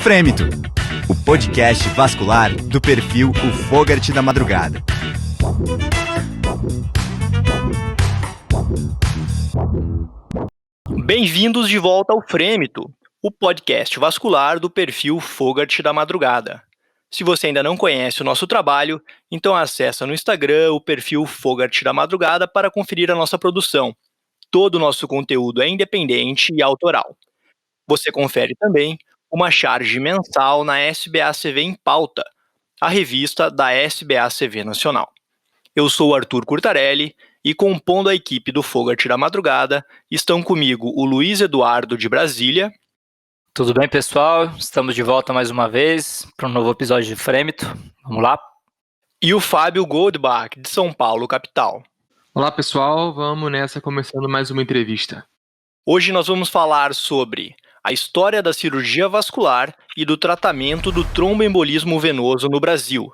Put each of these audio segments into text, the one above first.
Frêmito, o podcast vascular do perfil O Fogart da Madrugada. Bem-vindos de volta ao Frêmito, o podcast vascular do perfil Fogart da Madrugada. Se você ainda não conhece o nosso trabalho, então acessa no Instagram o perfil Fogart da Madrugada para conferir a nossa produção. Todo o nosso conteúdo é independente e autoral. Você confere também uma charge mensal na SBACV em Pauta, a revista da SBACV Nacional. Eu sou Arthur Curtarelli e, compondo a equipe do Fogart da Madrugada, estão comigo o Luiz Eduardo de Brasília. Tudo bem, pessoal? Estamos de volta mais uma vez para um novo episódio de Frêmito. Vamos lá? E o Fábio Goldbach, de São Paulo, capital. Olá, pessoal. Vamos nessa, começando mais uma entrevista. Hoje nós vamos falar sobre a história da cirurgia vascular e do tratamento do tromboembolismo venoso no Brasil.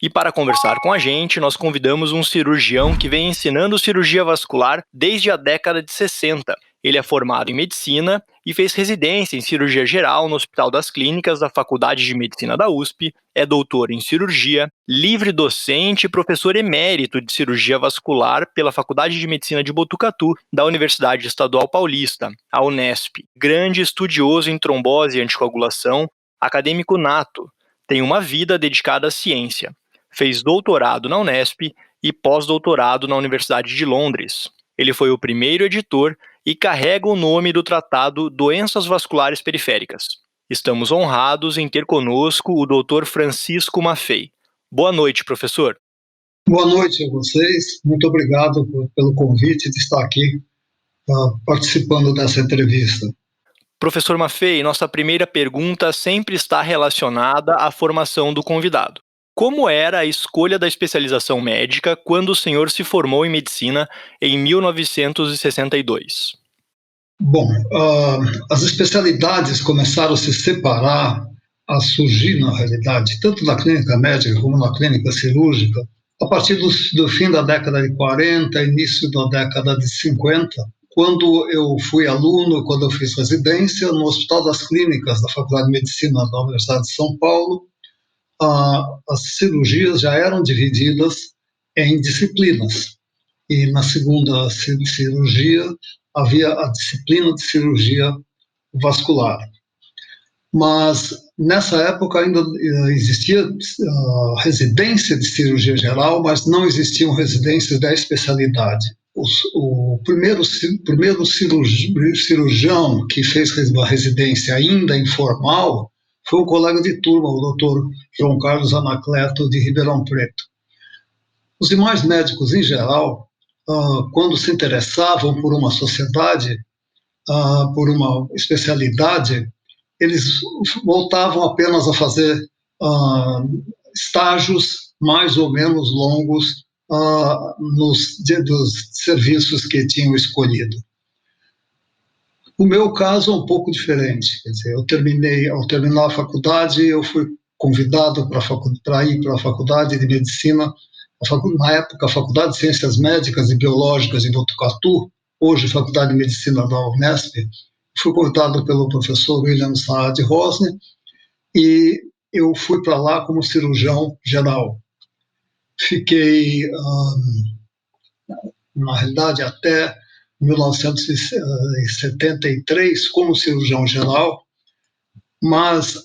E para conversar com a gente, nós convidamos um cirurgião que vem ensinando cirurgia vascular desde a década de 60. Ele é formado em medicina e fez residência em cirurgia geral no Hospital das Clínicas da Faculdade de Medicina da USP, é doutor em cirurgia, livre docente e professor emérito de cirurgia vascular pela Faculdade de Medicina de Botucatu, da Universidade Estadual Paulista, a Unesp. Grande estudioso em trombose e anticoagulação, acadêmico nato, tem uma vida dedicada à ciência. Fez doutorado na Unesp e pós-doutorado na Universidade de Londres. Ele foi o primeiro editor e carrega o nome do tratado Doenças Vasculares Periféricas. Estamos honrados em ter conosco o Dr. Francisco Maffei. Boa noite, professor. Boa noite a vocês. Muito obrigado pelo convite de estar aqui participando dessa entrevista. Professor Maffei, nossa primeira pergunta sempre está relacionada à formação do convidado. Como era a escolha da especialização médica quando o senhor se formou em medicina em 1962? Bom, as especialidades começaram a se separar, a surgir na realidade, tanto na clínica médica como na clínica cirúrgica, a partir do fim da década de 40, início da década de 50, quando eu fui aluno, quando eu fiz residência no Hospital das Clínicas da Faculdade de Medicina da Universidade de São Paulo. As cirurgias já eram divididas em disciplinas, e na segunda cirurgia havia a disciplina de cirurgia vascular. Mas nessa época ainda existia residência de cirurgia geral, mas não existiam residências da especialidade. O primeiro cirurgião que fez uma residência ainda informal foi um colega de turma, o Dr. João Carlos Anacleto, de Ribeirão Preto. Os demais médicos, em geral, quando se interessavam por uma sociedade, por uma especialidade, eles voltavam apenas a fazer estágios mais ou menos longos dos serviços que tinham escolhido. O meu caso é um pouco diferente. Quer dizer, ao terminar a faculdade, eu fui convidado para ir para a Faculdade de Medicina, na época a Faculdade de Ciências Médicas e Biológicas de Botucatu, hoje Faculdade de Medicina da Unesp. Fui convidado pelo professor William Saad Rosne e eu fui para lá como cirurgião geral. Fiquei, na realidade, até 1973 como cirurgião geral, mas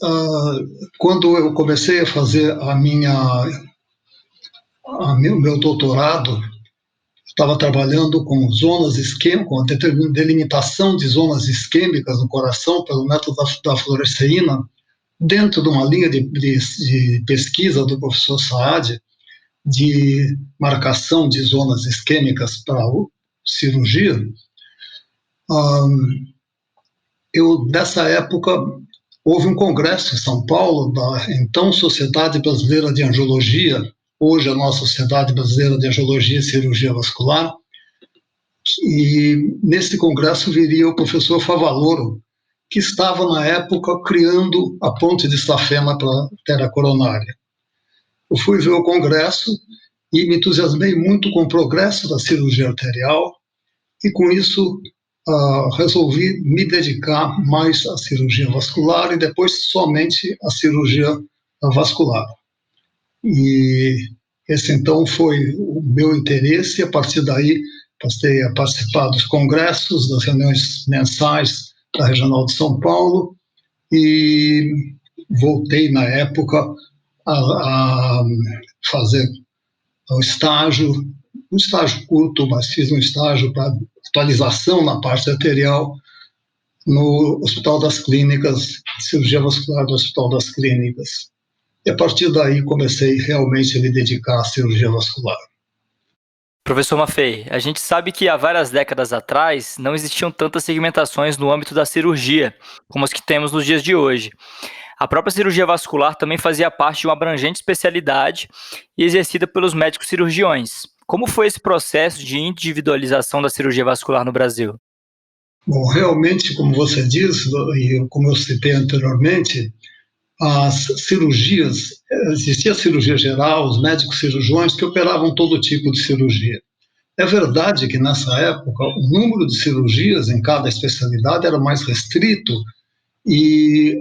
quando eu comecei a fazer o meu doutorado, estava trabalhando com zonas isquêmicas, com a delimitação de zonas isquêmicas no coração pelo método da fluoresceína, dentro de uma linha de pesquisa do professor Saad, de marcação de zonas isquêmicas para cirurgia. Nessa época, houve um congresso em São Paulo da então Sociedade Brasileira de Angiologia, hoje a nossa Sociedade Brasileira de Angiologia e Cirurgia Vascular, e nesse congresso viria o professor Favaloro, que estava na época criando a ponte de safena para a artéria coronária. Eu fui ver o congresso e me entusiasmei muito com o progresso da cirurgia arterial, e com isso resolvi me dedicar mais à cirurgia vascular e depois somente à cirurgia vascular. E esse então foi o meu interesse, e a partir daí passei a participar dos congressos, das reuniões mensais da Regional de São Paulo, e voltei na época a fazer um estágio curto, mas fiz um estágio para atualização na parte arterial no Hospital das Clínicas, cirurgia vascular do Hospital das Clínicas. E a partir daí comecei realmente a me dedicar à cirurgia vascular. Professor Maffei, a gente sabe que há várias décadas atrás não existiam tantas segmentações no âmbito da cirurgia como as que temos nos dias de hoje. A própria cirurgia vascular também fazia parte de uma abrangente especialidade e exercida pelos médicos cirurgiões. Como foi esse processo de individualização da cirurgia vascular no Brasil? Bom, realmente, como você diz, e como eu citei anteriormente, as cirurgias, existia a cirurgia geral, os médicos cirurgiões que operavam todo tipo de cirurgia. É verdade que nessa época o número de cirurgias em cada especialidade era mais restrito e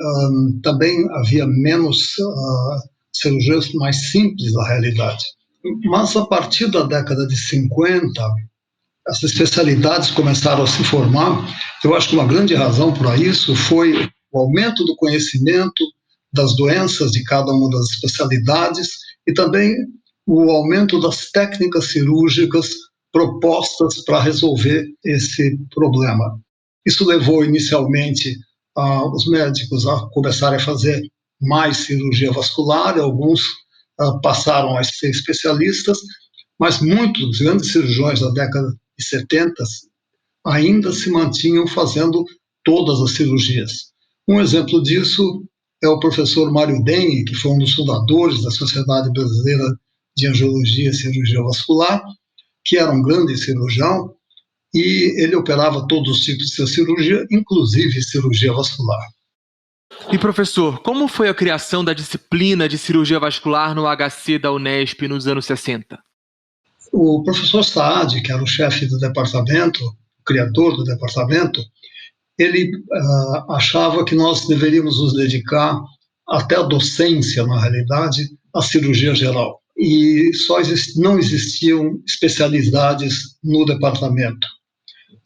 também havia menos cirurgias mais simples na realidade. Mas a partir da década de 50, as especialidades começaram a se formar. Eu acho que uma grande razão para isso foi o aumento do conhecimento das doenças de cada uma das especialidades e também o aumento das técnicas cirúrgicas propostas para resolver esse problema. Isso levou inicialmente os médicos a começarem a fazer mais cirurgia vascular, alguns passaram a ser especialistas, mas muitos grandes cirurgiões da década de 70 ainda se mantinham fazendo todas as cirurgias. Um exemplo disso é o professor Mário Denny, que foi um dos fundadores da Sociedade Brasileira de Angiologia e Cirurgia Vascular, que era um grande cirurgião, e ele operava todos os tipos de cirurgia, inclusive cirurgia vascular. E professor, como foi a criação da disciplina de cirurgia vascular no HC da Unesp nos anos 60? O professor Saad, que era o chefe do departamento, o criador do departamento, ele achava que nós deveríamos nos dedicar, até a docência, na realidade, à cirurgia geral. E não existiam especialidades no departamento.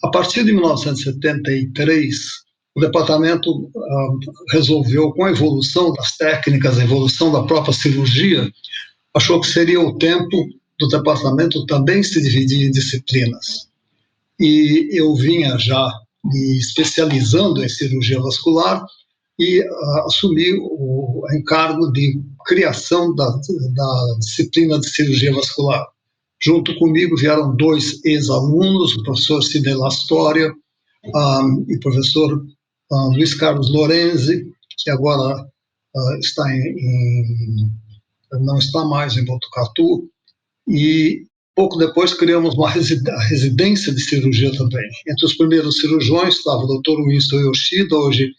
A partir de 1973, o departamento resolveu, com a evolução das técnicas, a evolução da própria cirurgia, achou que seria o tempo do departamento também se dividir em disciplinas. E eu vinha já me especializando em cirurgia vascular e assumi o encargo de criação da disciplina de cirurgia vascular. Junto comigo vieram 2 ex-alunos, o professor Sidney Lastoria e o professor Luiz Carlos Lorenzi, que agora não está mais em Botucatu, e pouco depois criamos uma residência de cirurgia também. Entre os primeiros cirurgiões estava o Dr. Winston Yoshida, hoje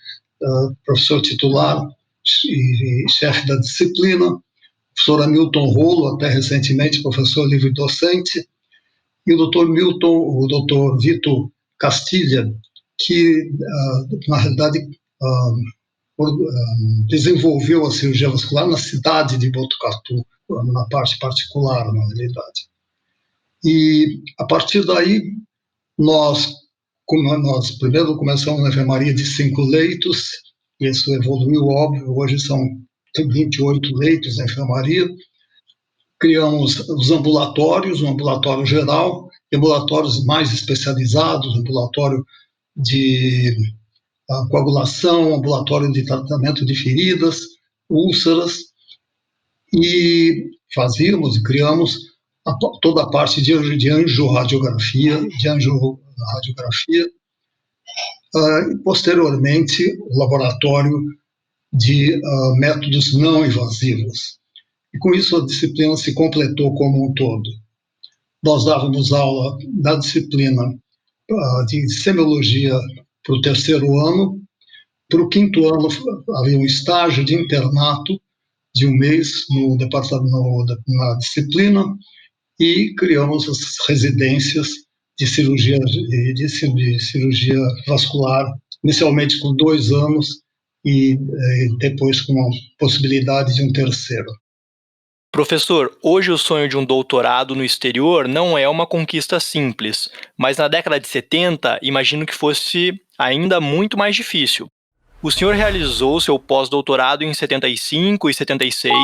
professor titular e chefe da disciplina, o professor Hamilton Rolo, até recentemente professor livre-docente, e o Dr. Vitor Castilha, que na realidade desenvolveu a cirurgia vascular na cidade de Botucatu, na parte particular, na realidade. E, a partir daí, nós primeiro começamos na enfermaria de 5 leitos, isso evoluiu, óbvio, hoje são 28 leitos na enfermaria. Criamos os ambulatórios, um ambulatório geral, ambulatórios mais especializados, ambulatório de coagulação, ambulatório de tratamento de feridas, úlceras, e fazíamos e criamos toda a parte de angiorradiografia, e posteriormente o laboratório de métodos não invasivos. E com isso a disciplina se completou como um todo. Nós dávamos aula da disciplina de semiologia para o 3º ano. Para o 5º ano havia um estágio de internato de 1 mês no departamento, na disciplina, e criamos as residências de cirurgia vascular, inicialmente com 2 anos e depois com a possibilidade de um terceiro. Professor, hoje o sonho de um doutorado no exterior não é uma conquista simples, mas na década de 70, imagino que fosse ainda muito mais difícil. O senhor realizou seu pós-doutorado em 75 e 76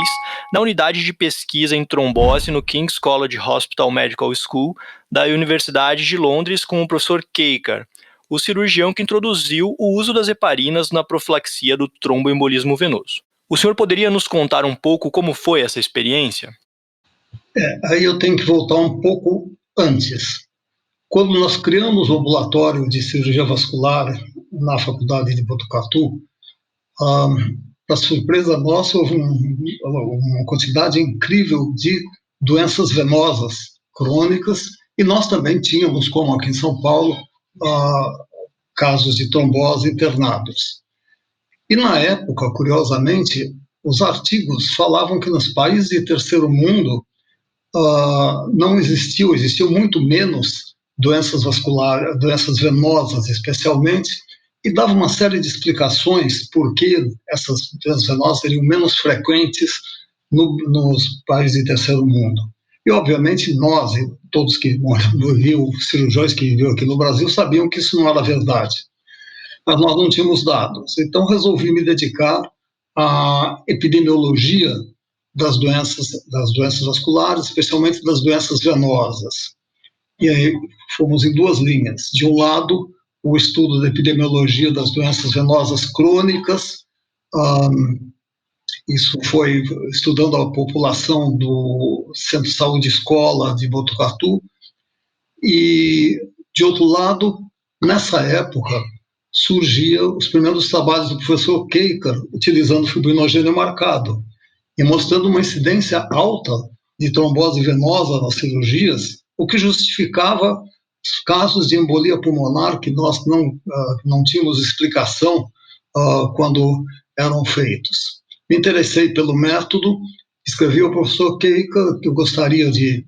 na unidade de pesquisa em trombose no King's College Hospital Medical School da Universidade de Londres com o professor Keikar, o cirurgião que introduziu o uso das heparinas na profilaxia do tromboembolismo venoso. O senhor poderia nos contar um pouco como foi essa experiência? Aí eu tenho que voltar um pouco antes. Quando nós criamos o ambulatório de cirurgia vascular na Faculdade de Botucatu, para surpresa nossa, houve uma quantidade incrível de doenças venosas crônicas, e nós também tínhamos, como aqui em São Paulo, casos de trombose internados. E na época, curiosamente, os artigos falavam que nos países de terceiro mundo não existiam muito menos doenças vasculares, doenças venosas especialmente, e dava uma série de explicações por que essas doenças venosas seriam menos frequentes nos países de terceiro mundo. E, obviamente, nós, e todos que moram no Rio, cirurgiões que viviam aqui no Brasil, sabiam que isso não era verdade. Mas nós não tínhamos dados. Então, resolvi me dedicar à epidemiologia das doenças vasculares, especialmente das doenças venosas. E aí fomos em 2 linhas. De um lado, o estudo da epidemiologia das doenças venosas crônicas, isso foi estudando a população do Centro de Saúde Escola de Botucatu, e, de outro lado, nessa época, surgiam os primeiros trabalhos do professor Keikar, utilizando fibrinogênio marcado, e mostrando uma incidência alta de trombose venosa nas cirurgias, o que justificava os casos de embolia pulmonar que nós não tínhamos explicação quando eram feitos. Me interessei pelo método, escrevi ao professor Keikar que eu gostaria de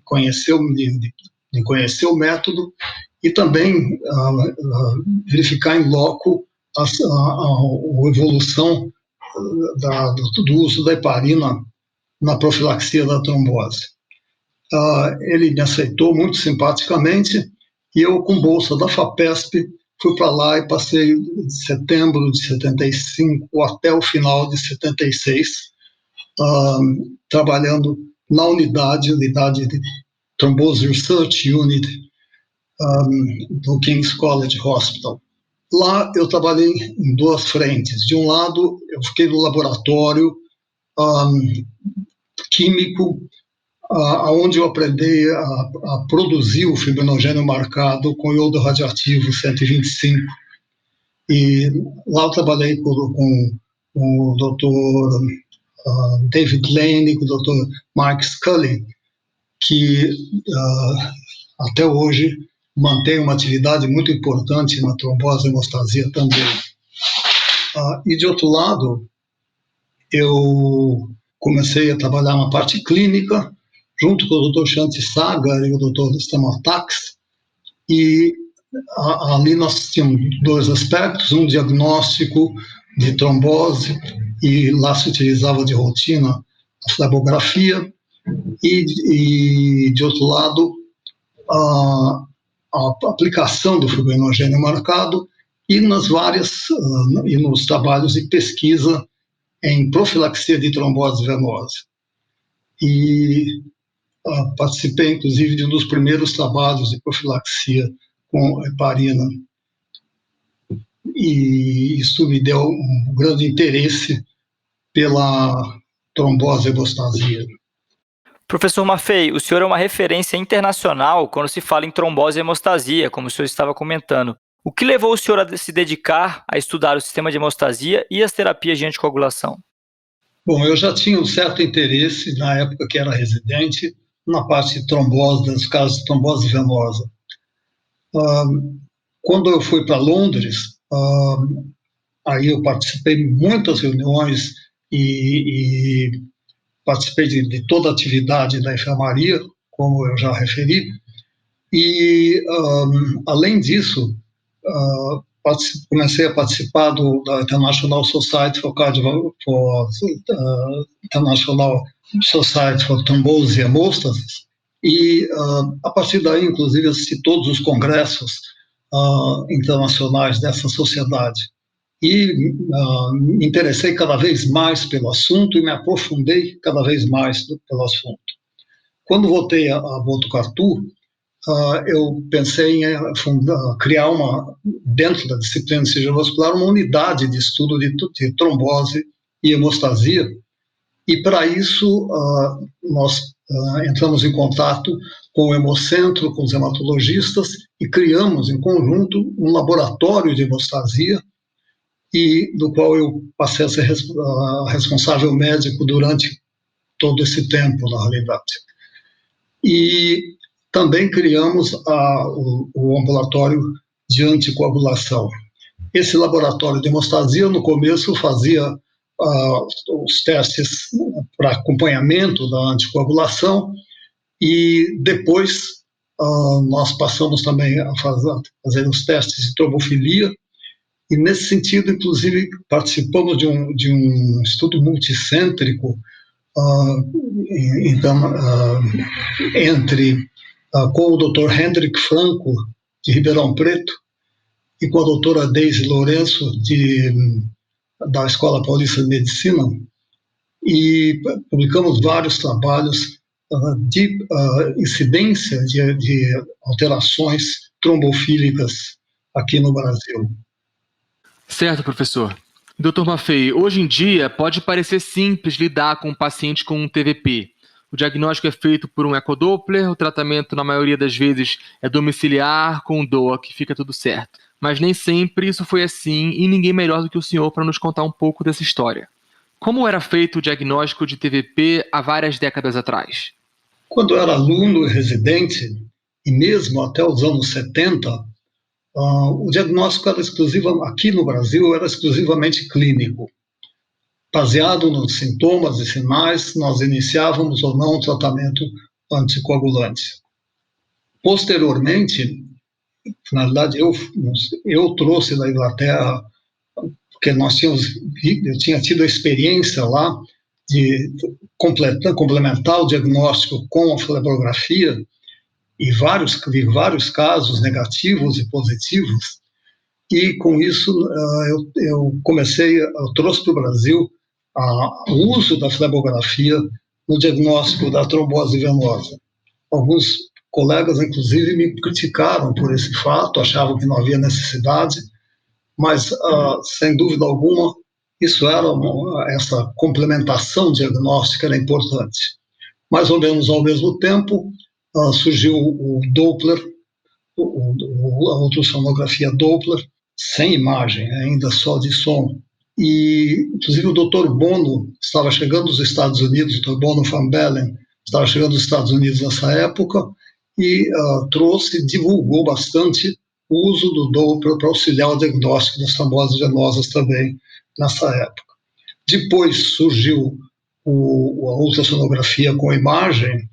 conhecer o método e também verificar em loco a evolução do uso da heparina na profilaxia da trombose. Ele me aceitou muito simpaticamente e eu, com bolsa da FAPESP, fui para lá e passei de setembro de 75 até o final de 76, trabalhando na unidade de Thrombose Research Unit do King's College Hospital. Lá eu trabalhei em 2 frentes. De um lado, eu fiquei no laboratório químico, onde eu aprendi a produzir o fibrinogênio marcado com iodo radioativo 125. E lá eu trabalhei com o Dr. David Lane, com o Dr. Mark Scully, que até hoje mantém uma atividade muito importante na trombose e hemostasia também. E, de outro lado, eu comecei a trabalhar na parte clínica, junto com o Dr. Shanti Sagar e o Dr. Stamatax, e ali nós tínhamos 2 aspectos, um diagnóstico de trombose, e lá se utilizava de rotina a flebografia, e de outro lado, a aplicação do fibrinogênio marcado e nos trabalhos de pesquisa em profilaxia de trombose venosa. E participei, inclusive, de um dos primeiros trabalhos de profilaxia com heparina. E isso me deu um grande interesse pela trombose e hemostasia. Professor Maffei, o senhor é uma referência internacional quando se fala em trombose e hemostasia, como o senhor estava comentando. O que levou o senhor a se dedicar a estudar o sistema de hemostasia e as terapias de anticoagulação? Bom, eu já tinha um certo interesse, na época que era residente, na parte de trombose, nos casos de trombose venosa. Quando eu fui para Londres, aí eu participei de muitas reuniões e participei de toda a atividade da enfermaria, como eu já referi, E, além disso, comecei a participar da International Society International Society for Thrombose e Hemostasis, e a partir daí, inclusive, assisti todos os congressos internacionais dessa sociedade. E me interessei cada vez mais pelo assunto e me aprofundei cada vez mais pelo assunto. Quando voltei a Botucatu, eu pensei em criar dentro da disciplina de cirurgia vascular, uma unidade de estudo de trombose e hemostasia. E para isso nós entramos em contato com o Hemocentro, com os hematologistas, e criamos em conjunto um laboratório de hemostasia, e do qual eu passei a ser responsável médico durante todo esse tempo, na realidade. E também criamos o ambulatório de anticoagulação. Esse laboratório de hemostasia, no começo, fazia os testes para acompanhamento da anticoagulação, e depois nós passamos também a fazer os testes de trombofilia, e nesse sentido, inclusive, participamos de um estudo multicêntrico com o Dr. Hendrik Franco, de Ribeirão Preto, e com a doutora Deise Lourenço, da Escola Paulista de Medicina, e publicamos vários trabalhos de incidência de alterações trombofílicas aqui no Brasil. Certo, professor. Dr. Maffei, hoje em dia pode parecer simples lidar com um paciente com um TVP. O diagnóstico é feito por um ecodoppler, o tratamento na maioria das vezes é domiciliar, com DOA, que fica tudo certo. Mas nem sempre isso foi assim, e ninguém melhor do que o senhor para nos contar um pouco dessa história. Como era feito o diagnóstico de TVP há várias décadas atrás? Quando eu era aluno e residente, e mesmo até os anos 70, o diagnóstico era aqui no Brasil, era exclusivamente clínico. Baseado nos sintomas e sinais, nós iniciávamos ou não o tratamento anticoagulante. Posteriormente, na verdade, eu trouxe da Inglaterra, porque eu tinha tido a experiência lá de complementar o diagnóstico com a flebrografia, e vários casos negativos e positivos, e com isso eu trouxe para o Brasil o uso da flebrografia no diagnóstico da trombose venosa. Alguns colegas, inclusive, me criticaram por esse fato, achavam que não havia necessidade, mas, sem dúvida alguma, essa complementação diagnóstica era importante. Mais ou menos ao mesmo tempo, surgiu o Doppler, a ultrassonografia Doppler, sem imagem, ainda só de som. E, inclusive, o Dr. Bono estava chegando dos Estados Unidos, o Dr. Bono van Bellen estava chegando dos Estados Unidos nessa época, e divulgou bastante o uso do Doppler para auxiliar o diagnóstico das tromboses venosas também nessa época. Depois surgiu a ultrassonografia com imagem,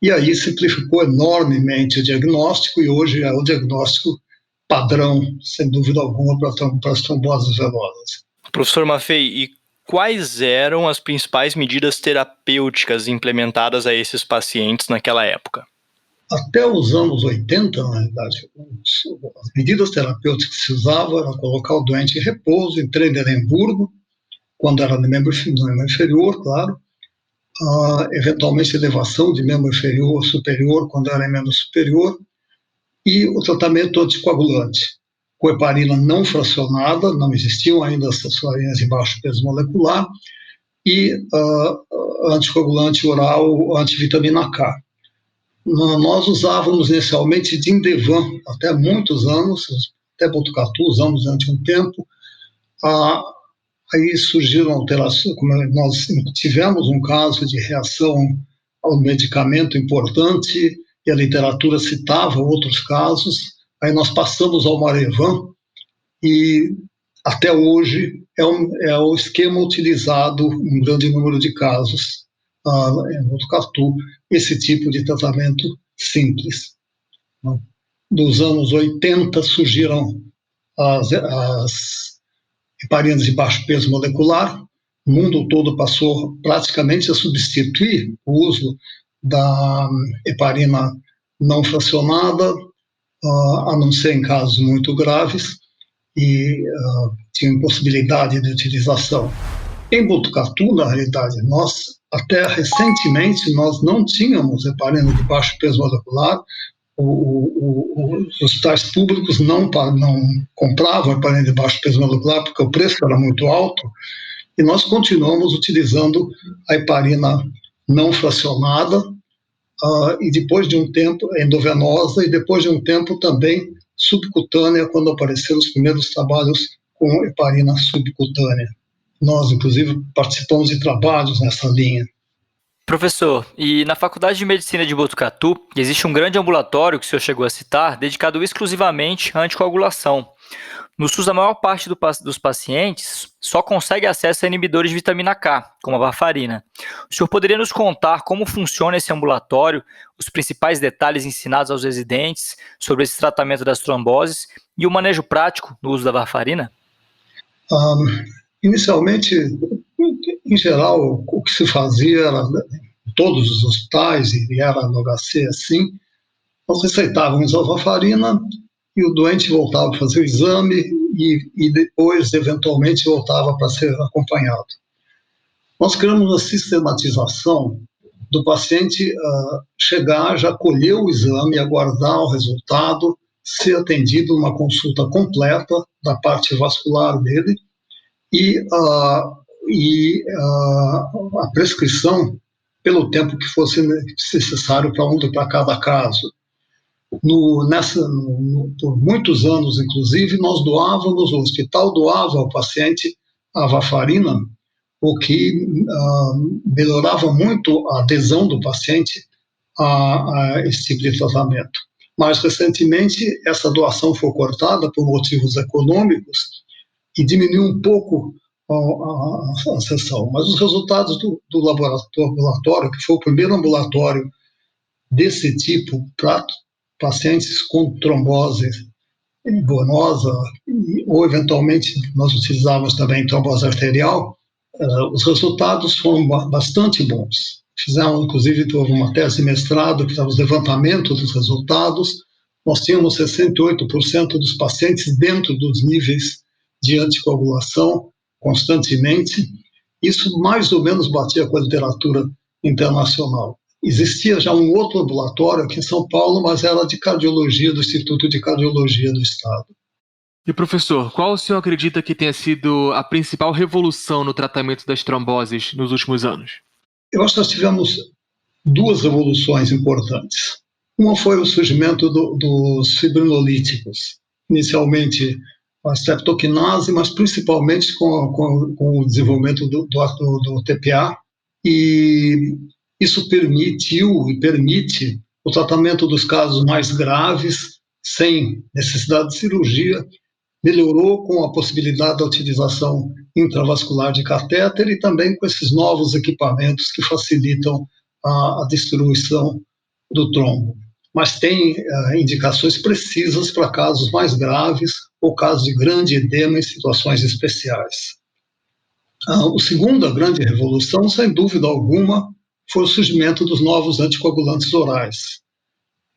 e aí simplificou enormemente o diagnóstico, e hoje é o diagnóstico padrão, sem dúvida alguma, para as tromboses venosas. Professor Maffei, e quais eram as principais medidas terapêuticas implementadas a esses pacientes naquela época? Até os anos 80, na verdade, as medidas terapêuticas que se usavam era colocar o doente em repouso, em Trendelenburgo, quando era no membro inferior, claro, eventualmente elevação de membro inferior ou superior, quando era em membro superior, e o tratamento anticoagulante, com heparina não fracionada, não existiam ainda as farinhas de baixo peso molecular, e anticoagulante oral, antivitamina K. Nós usávamos inicialmente Dindevan, até muitos anos, até Botucatu usamos durante um tempo. Aí surgiram alterações, como nós tivemos um caso de reação ao medicamento importante, e a literatura citava outros casos, aí nós passamos ao Marevan, e até hoje é o esquema utilizado em um grande número de casos em Botucatu, esse tipo de tratamento simples. dos anos 80 surgiram as heparinas de baixo peso molecular. O mundo todo passou praticamente a substituir o uso da heparina não fracionada, a não ser em casos muito graves, e tinha impossibilidade de utilização. Em Botucatu, na realidade, até recentemente, nós não tínhamos heparina de baixo peso molecular. Os hospitais públicos não compravam heparina de baixo peso molecular porque o preço era muito alto, e nós continuamos utilizando a heparina não fracionada, e depois de um tempo endovenosa, e depois de um tempo também subcutânea, quando apareceram os primeiros trabalhos com heparina subcutânea. Nós, inclusive, participamos de trabalhos nessa linha. Professor, e na Faculdade de Medicina de Botucatu, existe um grande ambulatório, que o senhor chegou a citar, dedicado exclusivamente à anticoagulação. No SUS, a maior parte dos pacientes só consegue acesso a inibidores de vitamina K, como a varfarina. O senhor poderia nos contar como funciona esse ambulatório, os principais detalhes ensinados aos residentes sobre esse tratamento das tromboses e o manejo prático no uso da varfarina? Inicialmente, em geral, o que se fazia era, em todos os hospitais, e era no HC assim, nós receitávamos a varfarina e o doente voltava para fazer o exame e depois, eventualmente, voltava para ser acompanhado. Nós criamos uma sistematização do paciente chegar, já colher o exame, aguardar o resultado, ser atendido numa consulta completa da parte vascular dele, e a prescrição pelo tempo que fosse necessário para cada caso. Por muitos anos, inclusive, nós doávamos, o hospital doava ao paciente a varfarina, o que melhorava muito a adesão do paciente a esse tipo de tratamento. Mais recentemente, essa doação foi cortada por motivos econômicos e diminuiu um pouco a sessão. Mas os resultados do laboratório, que foi o primeiro ambulatório desse tipo para pacientes com trombose venosa, ou eventualmente nós utilizávamos também trombose arterial, os resultados foram bastante bons. Fizemos, inclusive, houve uma tese de mestrado que estava os levantamentos dos resultados. Nós tínhamos 68% dos pacientes dentro dos níveis de anticoagulação constantemente. Isso mais ou menos batia com a literatura internacional. Existia já um outro ambulatório aqui em São Paulo, mas era de cardiologia, do Instituto de Cardiologia do Estado. E professor, qual o senhor acredita que tenha sido a principal revolução no tratamento das tromboses nos últimos anos? Eu acho que nós tivemos duas revoluções importantes. Uma foi o surgimento dos fibrinolíticos, inicialmente com a streptokinase, mas principalmente com o desenvolvimento do TPA, e isso permitiu e permite o tratamento dos casos mais graves, sem necessidade de cirurgia, melhorou com a possibilidade da utilização intravascular de catéter e também com esses novos equipamentos que facilitam a distribuição do trombo. Mas tem indicações precisas para casos mais graves ou casos de grande edema em situações especiais. A segunda grande revolução, sem dúvida alguma, foi o surgimento dos novos anticoagulantes orais,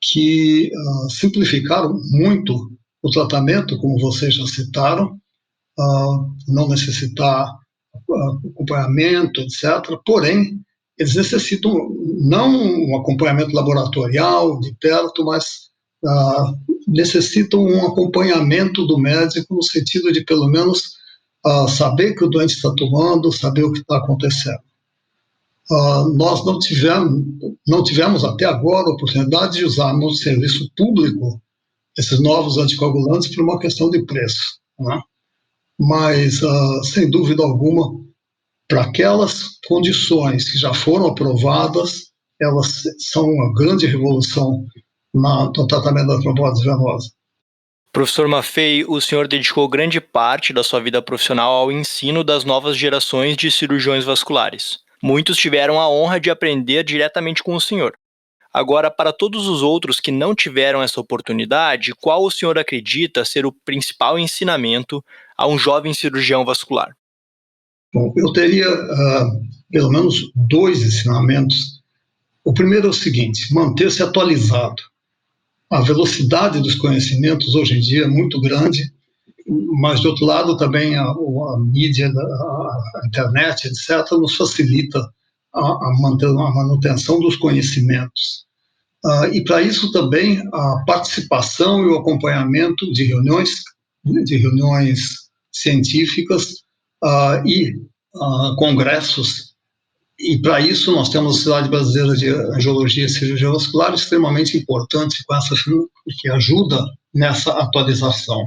que simplificaram muito o tratamento, como vocês já citaram, não necessitar acompanhamento, etc. Porém, eles necessitam não um acompanhamento laboratorial de perto, mas necessitam um acompanhamento do médico no sentido de, pelo menos, saber que o doente está tomando, saber o que está acontecendo. Nós não tivemos até agora a oportunidade de usar no serviço público esses novos anticoagulantes por uma questão de preço, né? Mas, sem dúvida alguma, para aquelas condições que já foram aprovadas, elas são uma grande revolução no tratamento da trombose venosa. Professor Maffei, o senhor dedicou grande parte da sua vida profissional ao ensino das novas gerações de cirurgiões vasculares. Muitos tiveram a honra de aprender diretamente com o senhor. Agora, para todos os outros que não tiveram essa oportunidade, qual o senhor acredita ser o principal ensinamento a um jovem cirurgião vascular? Bom, eu teria pelo menos 2 ensinamentos. O primeiro é o seguinte: manter-se atualizado. A velocidade dos conhecimentos hoje em dia é muito grande, mas, de outro lado, também a mídia, a internet, etc., nos facilita a manutenção dos conhecimentos. E, para isso, também a participação e o acompanhamento de reuniões científicas e congressos. E, para isso, nós temos a Sociedade Brasileira de Angiologia e Cirurgia Vascular, extremamente importante, que ajuda nessa atualização.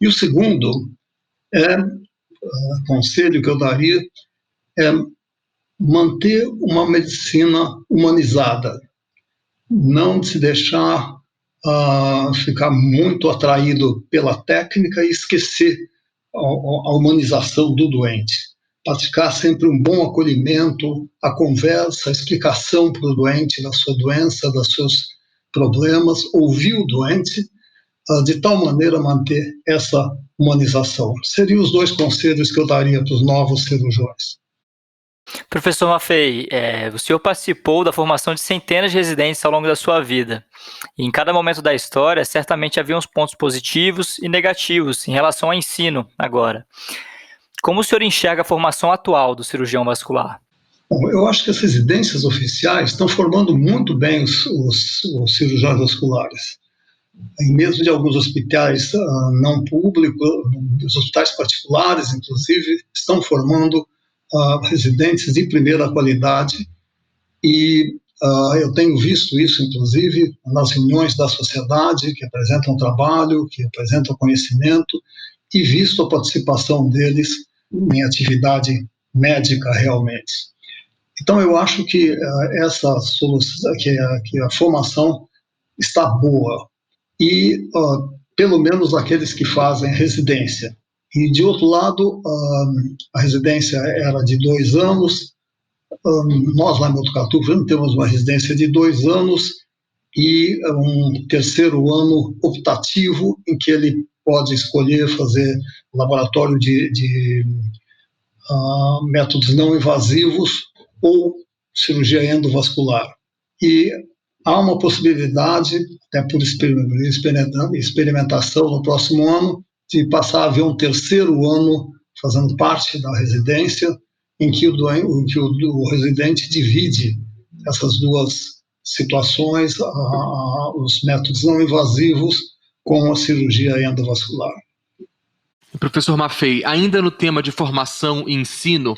E o segundo conselho que eu daria é manter uma medicina humanizada, não se deixar ficar muito atraído pela técnica e esquecer a humanização do doente. Praticar sempre um bom acolhimento, a conversa, a explicação para o doente da sua doença, dos seus problemas, ouvir o doente, de tal maneira manter essa humanização. Seriam os 2 conselhos que eu daria para os novos cirurgiões. Professor Maffei, o senhor participou da formação de centenas de residentes ao longo da sua vida. E em cada momento da história, certamente havia uns pontos positivos e negativos em relação ao ensino agora. Como o senhor enxerga a formação atual do cirurgião vascular? Bom, eu acho que as residências oficiais estão formando muito bem os cirurgiões vasculares. E mesmo de alguns hospitais não públicos, os hospitais particulares, inclusive, estão formando residentes de primeira qualidade. E eu tenho visto isso, inclusive, nas reuniões da sociedade, que apresentam trabalho, que apresentam conhecimento, e visto a participação deles em atividade médica realmente. Então, eu acho que essa solução, que a formação está boa, e pelo menos aqueles que fazem residência. E, de outro lado, a residência era de 2 anos, nós lá em Botucatu temos uma residência de 2 anos e um terceiro ano optativo, em que ele pode escolher fazer laboratório de métodos não invasivos ou cirurgia endovascular. E há uma possibilidade, até por experimentação no próximo ano, de passar a haver um terceiro ano fazendo parte da residência, em que o residente divide essas 2 situações, os métodos não invasivos com a cirurgia endovascular. Professor Maffei, ainda no tema de formação e ensino,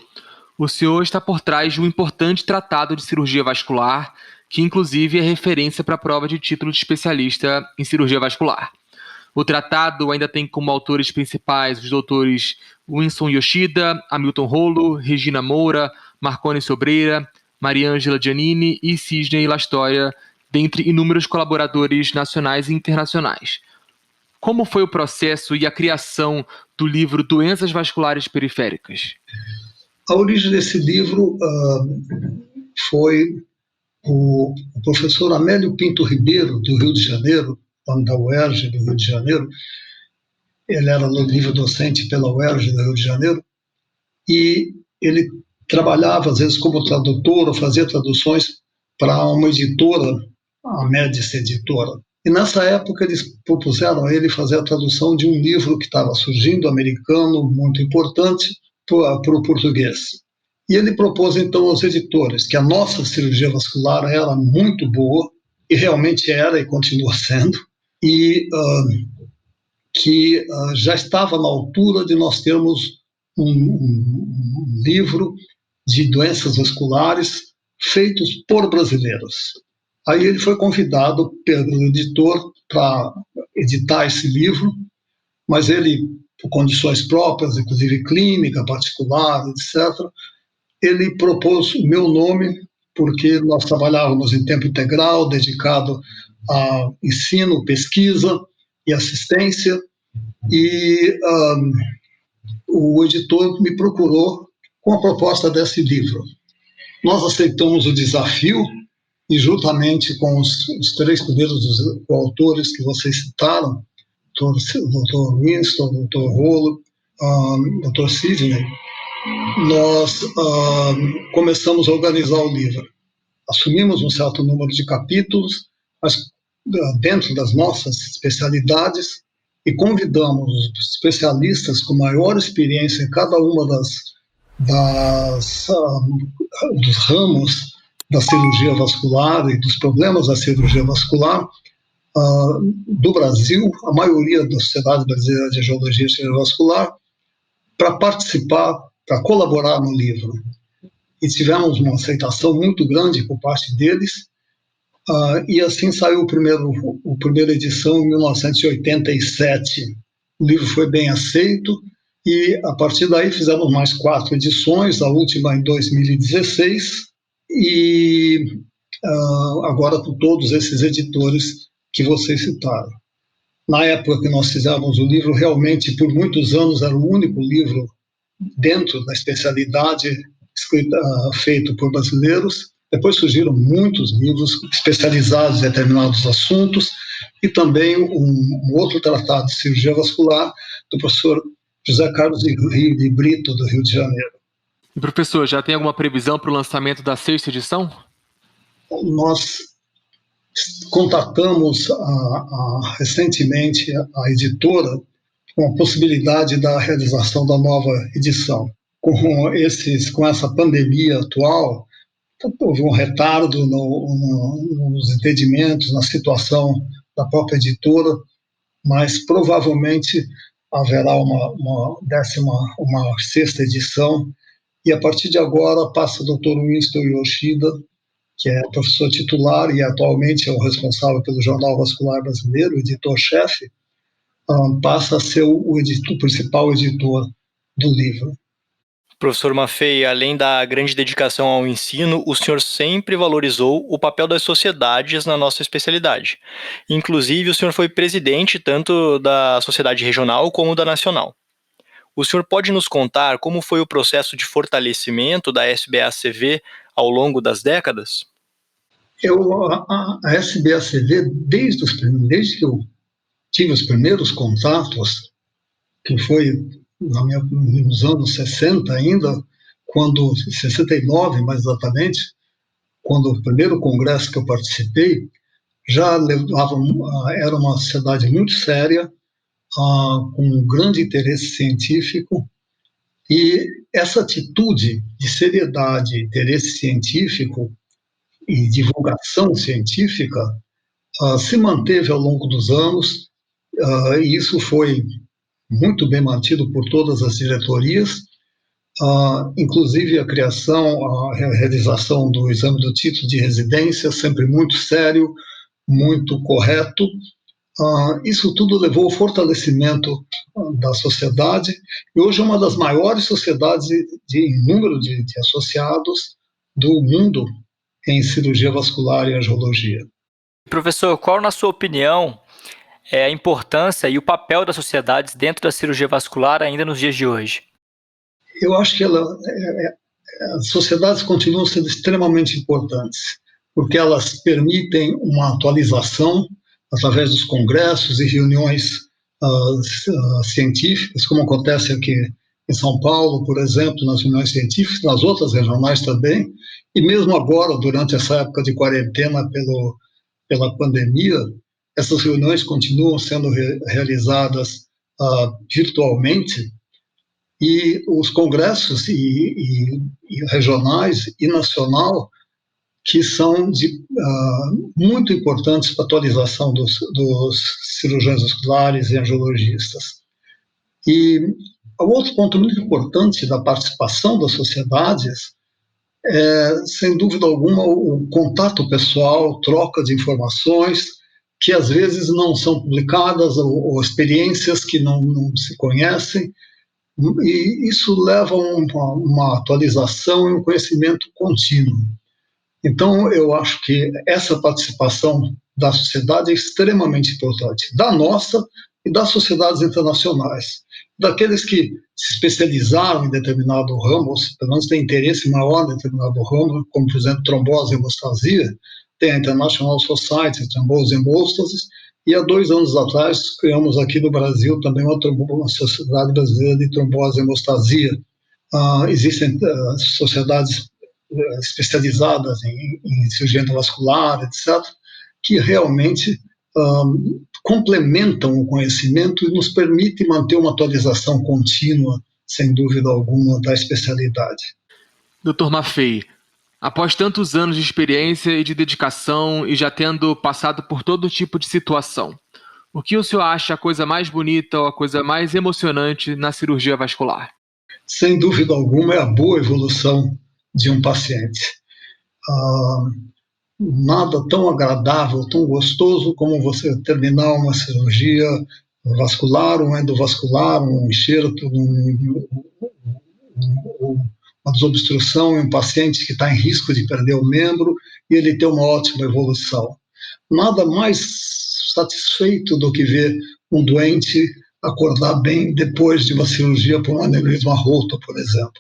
o senhor está por trás de um importante tratado de cirurgia vascular, que inclusive é referência para a prova de título de especialista em cirurgia vascular. O tratado ainda tem como autores principais os doutores Winston Yoshida, Hamilton Rolo, Regina Moura, Marcone Sobreira, Mariângela Giannini e Sidney Lastoria, dentre inúmeros colaboradores nacionais e internacionais. Como foi o processo e a criação do livro Doenças Vasculares Periféricas? A origem desse livro foi o professor Amélio Pinto Ribeiro, do Rio de Janeiro, da UERJ, do Rio de Janeiro. Ele era livre docente pela UERJ do Rio de Janeiro, e ele trabalhava, às vezes, como tradutor, ou fazia traduções para uma editora, a Médici Editora. E nessa época eles propuseram a ele fazer a tradução de um livro que estava surgindo, americano, muito importante, para o português. E ele propôs então aos editores que a nossa cirurgia vascular era muito boa, e realmente era e continua sendo, e que já estava na altura de nós termos um livro de doenças vasculares feitos por brasileiros. Aí ele foi convidado pelo editor para editar esse livro, mas ele, por condições próprias, inclusive clínica, particular, etc., ele propôs o meu nome, porque nós trabalhávamos em tempo integral, dedicado a ensino, pesquisa e assistência, e o editor me procurou com a proposta desse livro. Nós aceitamos o desafio e juntamente com os três primeiros autores que vocês citaram, o Dr. Winston, o Dr. Rolo, o Dr. Sidney, nós começamos a organizar o livro. Assumimos um certo número de capítulos, mas dentro das nossas especialidades, e convidamos os especialistas com maior experiência em cada uma dos ramos da cirurgia vascular e dos problemas da cirurgia vascular do Brasil, a maioria da Sociedade Brasileira de Angiologia e Cirurgia Vascular, para participar, para colaborar no livro. E tivemos uma aceitação muito grande por parte deles, e assim saiu a primeira edição em 1987. O livro foi bem aceito, e a partir daí fizemos mais 4 edições, a última em 2016, e agora com todos esses editores que vocês citaram. Na época que nós fizemos o livro, realmente, por muitos anos, era o único livro dentro da especialidade feito por brasileiros. Depois surgiram muitos livros especializados em determinados assuntos, e também um outro tratado de cirurgia vascular do professor José Carlos de Brito, do Rio de Janeiro. E professor, já tem alguma previsão para o lançamento da 6ª edição? Nós contatamos recentemente a editora com a possibilidade da realização da nova edição. Com essa pandemia atual, houve um retardo nos entendimentos, na situação da própria editora, mas provavelmente haverá uma 16ª edição, e a partir de agora passa o Dr. Winston Yoshida, que é professor titular e atualmente é o responsável pelo Jornal Vascular Brasileiro, o editor-chefe, passa a ser o principal editor do livro. Professor Maffei, além da grande dedicação ao ensino, o senhor sempre valorizou o papel das sociedades na nossa especialidade. Inclusive, o senhor foi presidente tanto da sociedade regional como da nacional. O senhor pode nos contar como foi o processo de fortalecimento da SBACV ao longo das décadas? A SBACV, desde que eu tive os primeiros contatos, que foi nos anos 60 ainda, 69 mais exatamente, quando o primeiro congresso que eu participei, era uma sociedade muito séria, com um grande interesse científico, e essa atitude de seriedade, interesse científico e divulgação científica se manteve ao longo dos anos, e isso foi muito bem mantido por todas as diretorias, inclusive a realização do exame do título de residência, sempre muito sério, muito correto. Isso tudo levou ao fortalecimento da sociedade, e hoje é uma das maiores sociedades em número de associados do mundo em cirurgia vascular e angiologia. Professor, qual, na sua opinião, é a importância e o papel das sociedades dentro da cirurgia vascular ainda nos dias de hoje? Eu acho que as sociedades continuam sendo extremamente importantes, porque elas permitem uma atualização através dos congressos e reuniões científicas, como acontece aqui em São Paulo, por exemplo, nas reuniões científicas, nas outras regionais também, e mesmo agora, durante essa época de quarentena pela pandemia, essas reuniões continuam sendo realizadas virtualmente, e os congressos e regionais e nacional, que são muito importantes para a atualização dos cirurgiões vasculares e angiologistas. E o outro ponto muito importante da participação das sociedades é, sem dúvida alguma, o contato pessoal, troca de informações, que às vezes não são publicadas, ou experiências que não se conhecem, e isso leva a uma atualização e um conhecimento contínuo. Então, eu acho que essa participação da sociedade é extremamente importante, da nossa e das sociedades internacionais, daqueles que se especializaram em determinado ramo, ou pelo menos têm interesse maior em determinado ramo, como, por exemplo, trombose e hemostasia. tem a International Society de Thrombose Hemostasis, e há 2 anos atrás criamos aqui no Brasil também uma Sociedade Brasileira de Trombose e Hemostasia. Existem sociedades especializadas em cirurgia endovascular, etc., que realmente complementam o conhecimento e nos permitem manter uma atualização contínua, sem dúvida alguma, da especialidade. Dr. Maffei, após tantos anos de experiência e de dedicação e já tendo passado por todo tipo de situação, o que o senhor acha a coisa mais bonita ou a coisa mais emocionante na cirurgia vascular? Sem dúvida alguma, é a boa evolução de um paciente. Nada tão agradável, tão gostoso como você terminar uma cirurgia vascular, um endovascular, um enxerto, uma desobstrução em um paciente que está em risco de perder o membro e ele ter uma ótima evolução. Nada mais satisfeito do que ver um doente acordar bem depois de uma cirurgia por um aneurisma roto, por exemplo.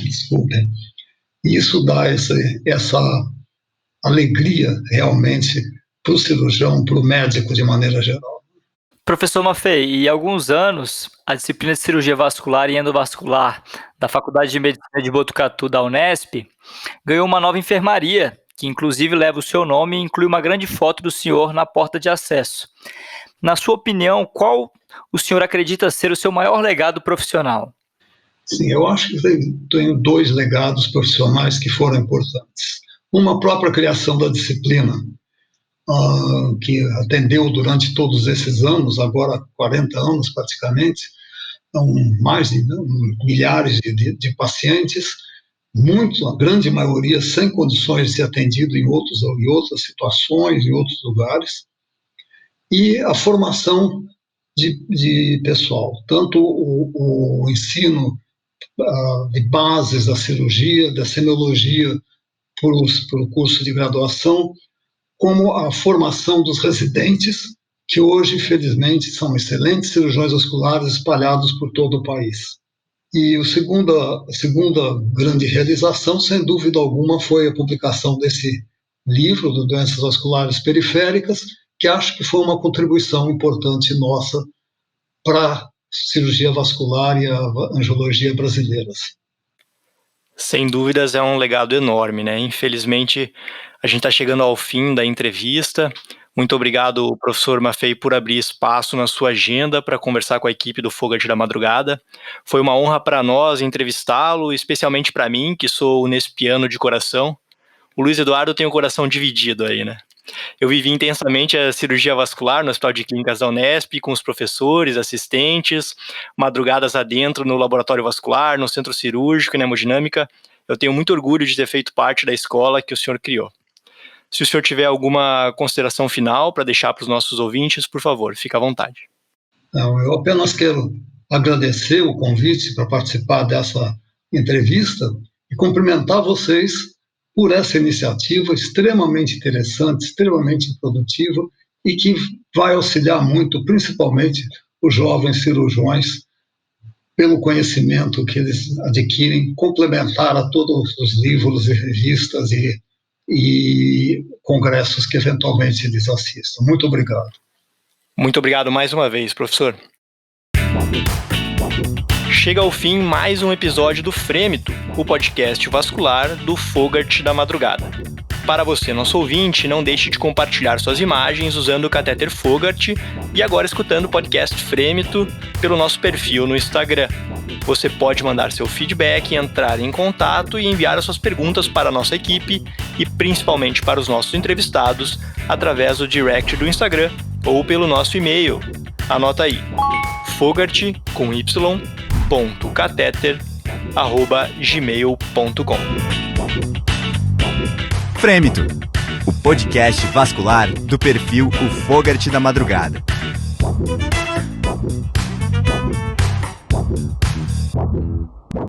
Desculpem. Isso dá essa alegria realmente para o cirurgião, para o médico de maneira geral. Professor Maffei, e há alguns anos, a disciplina de cirurgia vascular e endovascular da Faculdade de Medicina de Botucatu da Unesp ganhou uma nova enfermaria, que inclusive leva o seu nome e inclui uma grande foto do senhor na porta de acesso. Na sua opinião, qual o senhor acredita ser o seu maior legado profissional? Sim, eu acho que tenho 2 legados profissionais que foram importantes. Uma, própria criação da disciplina, que atendeu durante todos esses anos, agora 40 anos praticamente, mais de milhares de pacientes, a grande maioria sem condições de ser atendido em outras situações, em outros lugares, e a formação de pessoal, tanto o ensino de bases da cirurgia, da semiologia para o curso de graduação, como a formação dos residentes, que hoje, infelizmente, são excelentes cirurgiões vasculares espalhados por todo o país. E a segunda grande realização, sem dúvida alguma, foi a publicação desse livro, do Doenças Vasculares Periféricas, que acho que foi uma contribuição importante nossa para a cirurgia vascular e a angiologia brasileiras. Sem dúvidas, é um legado enorme, né? Infelizmente, a gente está chegando ao fim da entrevista. Muito obrigado, professor Maffei, por abrir espaço na sua agenda para conversar com a equipe do Fogart da Madrugada. Foi uma honra para nós entrevistá-lo, especialmente para mim, que sou unespiano de coração. O Luiz Eduardo tem o coração dividido aí, né? Eu vivi intensamente a cirurgia vascular no Hospital de Clínicas da Unesp, com os professores, assistentes, madrugadas adentro no laboratório vascular, no centro cirúrgico e na hemodinâmica. Eu tenho muito orgulho de ter feito parte da escola que o senhor criou. Se o senhor tiver alguma consideração final para deixar para os nossos ouvintes, por favor, fique à vontade. Não, eu apenas quero agradecer o convite para participar dessa entrevista e cumprimentar vocês por essa iniciativa extremamente interessante, extremamente produtiva e que vai auxiliar muito, principalmente os jovens cirurgiões, pelo conhecimento que eles adquirem, complementar a todos os livros e revistas e congressos que eventualmente eles assistam. Muito obrigado. Muito obrigado mais uma vez, professor. Chega ao fim mais um episódio do Frêmito, o podcast vascular do Fogart da Madrugada. Para você, nosso ouvinte, não deixe de compartilhar suas imagens usando o catéter Fogart e agora escutando o podcast Frêmito pelo nosso perfil no Instagram. Você pode mandar seu feedback, entrar em contato e enviar as suas perguntas para a nossa equipe e principalmente para os nossos entrevistados através do direct do Instagram ou pelo nosso e-mail. Anota aí, fogart.catéter@gmail.com. Frêmito, o podcast vascular do perfil O Fogart da Madrugada.